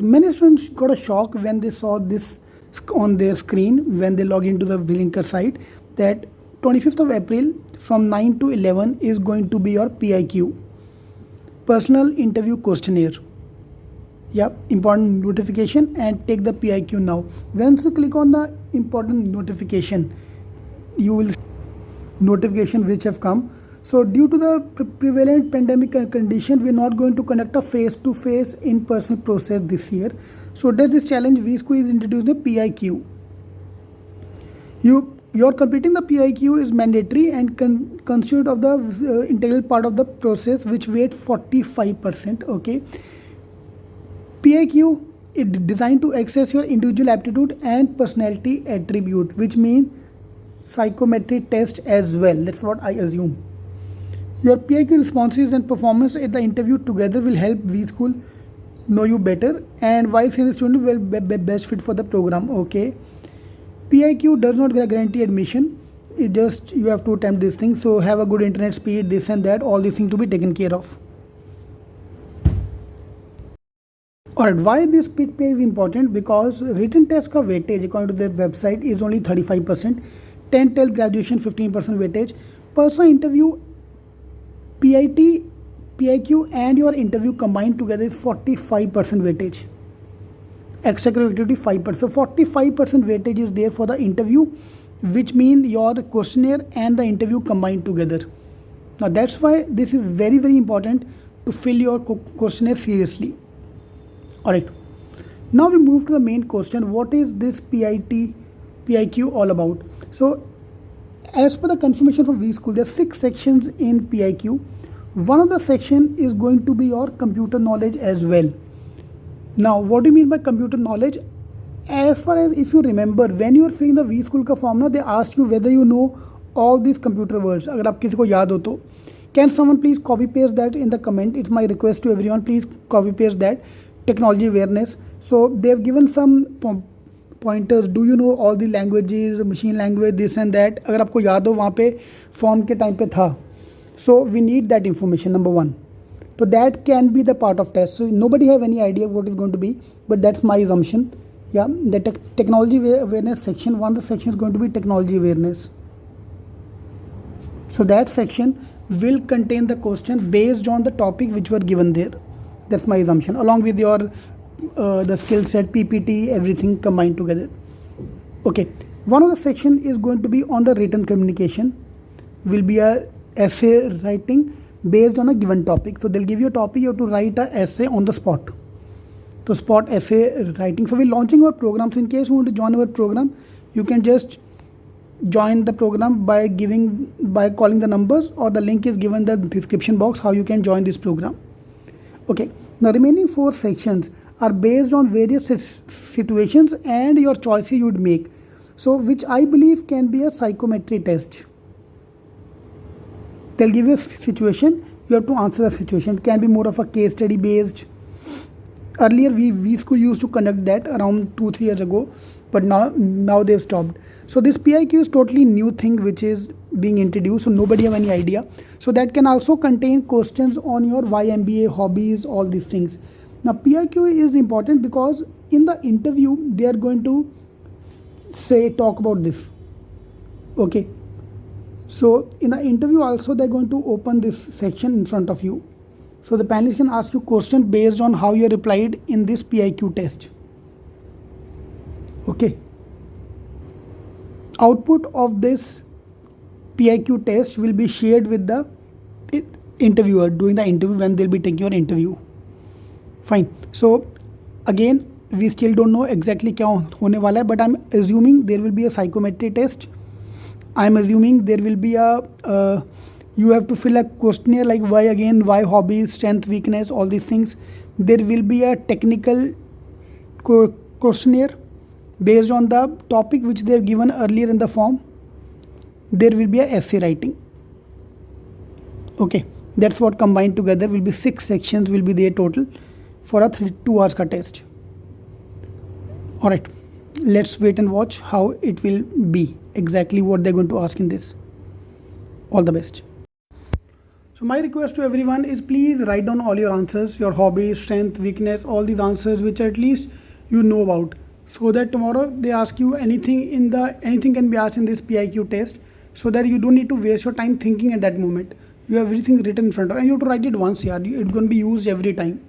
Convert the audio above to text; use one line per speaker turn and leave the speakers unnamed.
Many students got a shock when they saw this on their screen when they log into the Vilinker site that 25th of April from 9 to 11 is going to be your PIQ, personal interview questionnaire. Yep, important notification, and take the PIQ now. Once you click on the important notification, you will notification which have come. So due to the prevalent pandemic condition, we are not going to conduct a face-to-face in-person process this year. So does this challenge, vSchool is introducing the PIQ. You're completing the PIQ is mandatory and constitute of the integral part of the process, which weight 45%. Okay, PIQ is designed to assess your individual aptitude and personality attribute, which means psychometric test as well. That's what I assume. Your PIQ responses and performance at the interview together will help vSchool know you better and why senior student will be best fit for the program. Okay, PIQ does not guarantee admission. It just you have to attempt this thing. So have a good internet speed, this and that, all these things to be taken care of. Alright, why this speed pay is important? Because written test ka weightage according to their website is only 35%, 10 till graduation 15% weightage, personal interview, PIT, PIQ and your interview combined together is 45% weightage. Extracurricular activity 5%. So 45% weightage is there for the interview, which means your questionnaire and the interview combined together. Now that's why this is very important to fill your questionnaire seriously. Alright, now we move to the main question. What is this PIQ all about? So as per the confirmation from vSchool, there are 6 sections in PIQ. One of the section is going to be your computer knowledge as well. Now what do you mean by computer knowledge? As far as if you remember, when you are filling the vSchool ka form na, they ask you whether you know all these computer words. अगर आप किसी को याद हो तो can someone please copy paste that in the comment? It's my request to everyone, please copy paste that. Technology awareness. So they have given some pointers. Do you know all the languages, machine language, this and that? अगर आपको याद हो वहाँ पे form के time पे था. So we need that information, number 1. So that can be the part of test. So nobody have any idea what is going to be, but that's my assumption. Yeah, the technology awareness section, one of the section is going to be technology awareness. So that section will contain the question based on the topic which were given there. That's my assumption, along with your the skill set, PPT, everything combined together. Okay, one of the section is going to be on the written communication, will be a essay writing based on a given topic. So they'll give you a topic, you have to write an essay on the spot. So spot essay writing. So we're launching our program. So in case you want to join our program, you can just join the program by calling the numbers, or the link is given in the description box how you can join this program. Okay, the remaining 4 sections are based on various situations and your choices you would make. So which I believe can be a psychometry test. They'll give you a situation, you have to answer the situation. It can be more of a case study based. Earlier vSchool used to conduct that around 2-3 years ago, but now they've stopped. So this PIQ is totally new thing which is being introduced, so nobody have any idea. So that can also contain questions on your YMBA, hobbies, all these things. Now PIQ is important because in the interview they are going to talk about this. Okay, so in the interview also they're going to open this section in front of you. So the panelists can ask you questions based on how you replied in this PIQ test. Okay, output of this PIQ test will be shared with the interviewer during the interview when they'll be taking your interview. Fine. So again, we still don't know exactly क्या होने वाला है, but I'm assuming there will be a psychometry test. I'm assuming there will be a you have to fill a questionnaire like why hobbies, strength, weakness, all these things. There will be a technical questionnaire based on the topic which they have given earlier in the form. There will be a essay writing. Okay, that's what combined together will be 6 sections will be there total for a 2 hours ka test. Alright, let's wait and watch how it will be, exactly what they're going to ask in this. All the best. So my request to everyone is please write down all your answers, your hobbies, strength, weakness, all these answers which at least you know about, so that tomorrow they ask you anything can be asked in this PIQ test, so that you don't need to waste your time thinking at that moment. You have everything written in front of, and you have to write it once. Yeah, it's going to be used every time.